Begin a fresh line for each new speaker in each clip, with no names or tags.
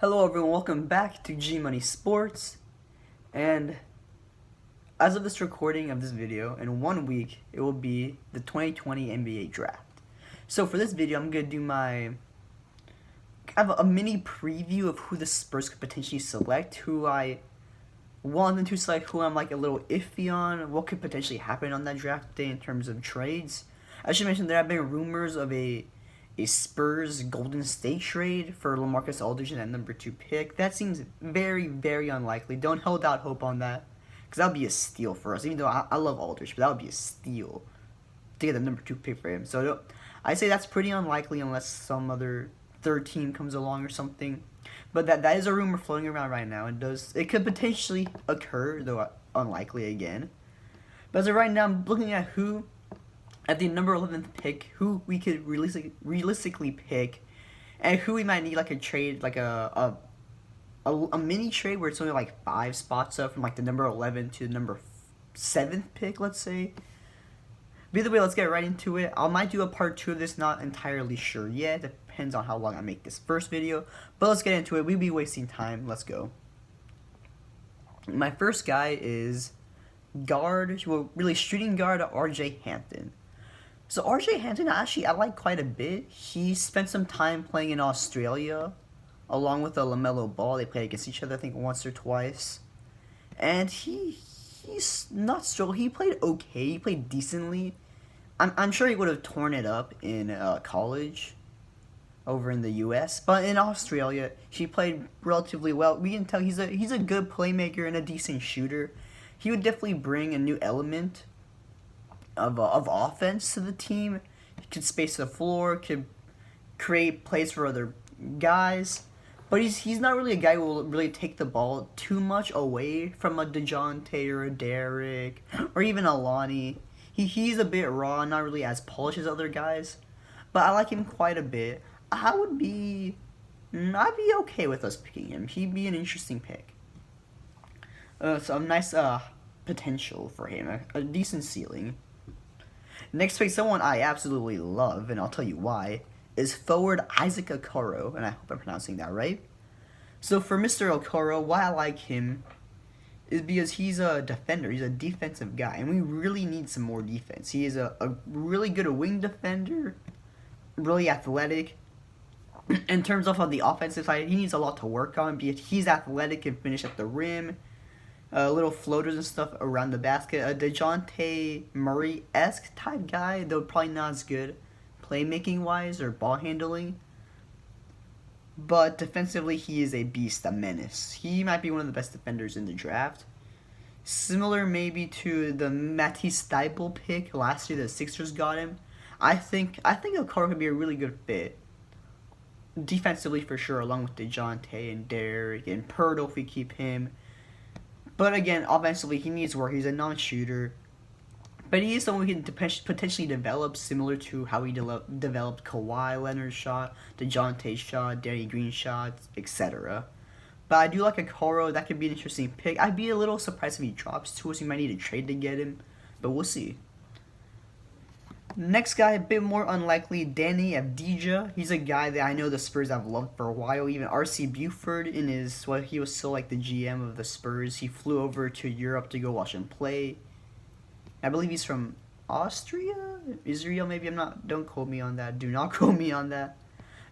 Hello everyone, welcome back to G Money Sports, and as of this recording of this video, in 1 week, it will be the 2020 NBA Draft. So for this video, I'm going to do I have a mini preview of who the Spurs could potentially select, who I want them to select, who I'm like a little iffy on, what could potentially happen on that draft day in terms of trades. I should mention there have been rumors of a Spurs Golden State trade for LaMarcus Aldridge and that number 2 pick. That seems very, very unlikely. Don't hold out hope on that, because that would be a steal for us. Even though I love Aldridge, but that would be a steal to get the number 2 pick for him. So I say that's pretty unlikely unless some other third team comes along or something. But that is a rumor floating around right now. It could potentially occur, though unlikely again. But as of right now, I'm looking at who at the number 11th pick, who we could realistically pick, and who we might need like a trade, like a mini trade where it's only like 5 spots up from like the number 11 to the number 7th pick, let's say. But either way, let's get right into it. I might do a part 2 of this, not entirely sure yet. Depends on how long I make this first video. But let's get into it. We'd be wasting time. Let's go. My first guy is guard, well, really shooting guard RJ Hampton. So RJ Hampton, actually, I like quite a bit. He spent some time playing in Australia, along with LaMelo Ball. They played against each other, I think, once or twice. And he's not so. He played okay. He played decently. I'm sure he would have torn it up in college, over in the U.S. But in Australia, he played relatively well. We can tell he's a good playmaker and a decent shooter. He would definitely bring a new element of offense to the team. He could space the floor, could create plays for other guys, but he's not really a guy who will really take the ball too much away from a DeJounte or a Derek or even a Lonnie. He's a bit raw, not really as polished as other guys, but I like him quite a bit. I'd be okay with us picking him. He'd be an interesting pick. So a nice potential for him, a decent ceiling. Next pick, someone I absolutely love, and I'll tell you why, is forward Isaac Accaro, and I hope I'm pronouncing that right. So for Mr. Accaro, why I like him is because he's a defender. He's a defensive guy, and we really need some more defense. He is a really good wing defender, really athletic. In terms of on the offensive side, he needs a lot to work on because he's athletic and finish at the rim. Little floaters and stuff around the basket. A DeJounte Murray-esque type guy, though probably not as good playmaking-wise or ball handling. But defensively, he is a beast, a menace. He might be one of the best defenders in the draft. Similar maybe to the Matisse Thybulle pick last year, the Sixers got him. I think Accaro could be a really good fit. Defensively for sure, along with DeJounte and Derek and Pirtle if we keep him. But again, offensively, he needs work. He's a non-shooter. But he is someone we can potentially develop, similar to how he developed Kawhi Leonard's shot, DeJounte's shot, Danny Green's shot, etc. But I do like Accaro. That could be an interesting pick. I'd be a little surprised if he drops to us. We might need a trade to get him. But we'll see. Next guy, a bit more unlikely, Danny Avdija. He's a guy that I know the Spurs have loved for a while. Even R.C. Buford, he was still like the GM of the Spurs. He flew over to Europe to go watch him play. I believe he's from Austria? Israel, maybe? Don't quote me on that. Do not quote me on that.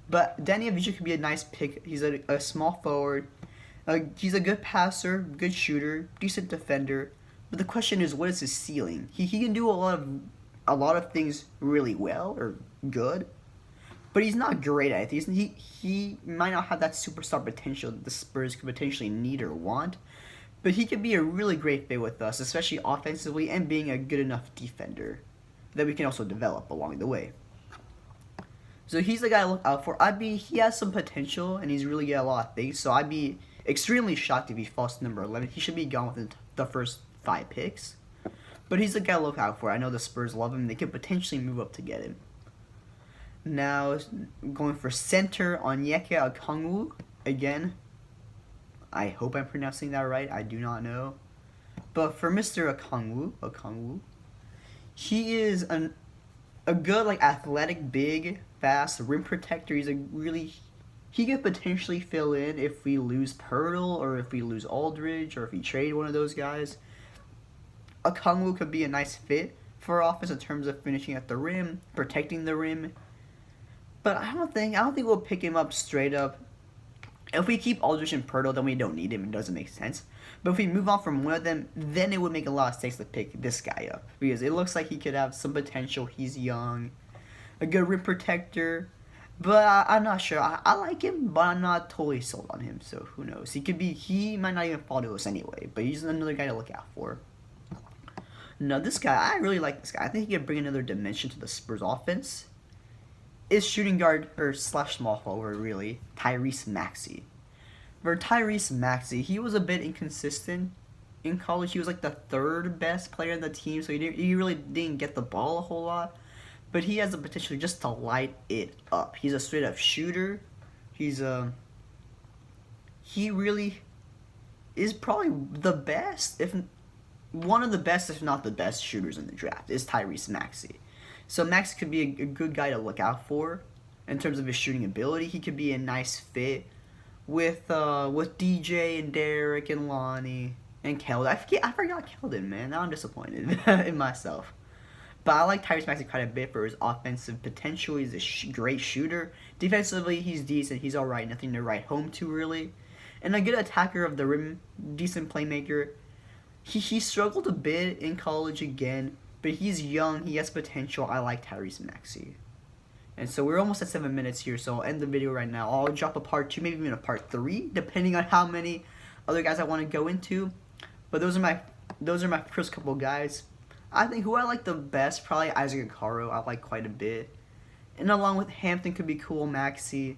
But Danny Avdija could be a nice pick. He's a small forward. He's a good passer, good shooter, decent defender. But the question is, what is his ceiling? He can do a lot of things really well or good, but he's not great at it. He might not have that superstar potential that the Spurs could potentially need or want, but he could be a really great fit with us, especially offensively and being a good enough defender that we can also develop along the way. So he's the guy I look out for. He has some potential and he's really good at a lot of things, so I'd be extremely shocked if he falls to number 11. He should be gone within the first 5 picks. But he's the guy to look out for. I know the Spurs love him. They could potentially move up to get him. Now, going for center, Onyeka Okongwu. Again, I hope I'm pronouncing that right. I do not know. But for Mr. Okongwu, he is a good, athletic, big, fast rim protector. he could potentially fill in if we lose Pirtle or if we lose Aldridge or if we trade one of those guys. Accaro could be a nice fit for our offense in terms of finishing at the rim, protecting the rim. But I don't think we'll pick him up straight up. If we keep Aldridge and Pirtle, then we don't need him. It doesn't make sense. But if we move on from one of them, then it would make a lot of sense to pick this guy up. Because it looks like he could have some potential. He's young. A good rim protector. But I'm not sure. I like him, but I'm not totally sold on him. So who knows? He might not even fall to us anyway. But he's another guy to look out for. Now this guy, I really like this guy. I think he can bring another dimension to the Spurs offense. Is shooting guard, or slash small forward really, Tyrese Maxi. For Tyrese Maxi, he was a bit inconsistent in college. He was like the third best player in the team, so he really didn't get the ball a whole lot. But he has the potential just to light it up. He's a straight up shooter. He really is probably the best, if one of the best, if not the best shooters in the draft, is Tyrese Maxi. So Max could be a good guy to look out for in terms of his shooting ability. He could be a nice fit with DJ and Derek and Lonnie and Keldon. I forgot Keldon, man. Now I'm disappointed in myself. But I like Tyrese Maxi quite a bit for his offensive potential. He's a great shooter. Defensively, he's decent. He's alright. Nothing to write home to, really. And a good attacker of the rim. Decent playmaker. He struggled a bit in college again. But he's young. He has potential. I like Tyrese Maxi. And so we're almost at 7 minutes here. So I'll end the video right now. I'll drop a part 2, maybe even a part 3. Depending on how many other guys I want to go into. But those are my first couple guys. I think who I like the best, probably Isaac Accaro. I like quite a bit. And along with Hampton could be cool, Maxi.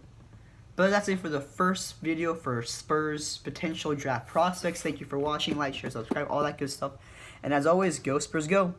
But that's it for the first video for Spurs potential draft prospects. Thank you for watching. Like, share, subscribe, all that good stuff. And as always, go Spurs, go!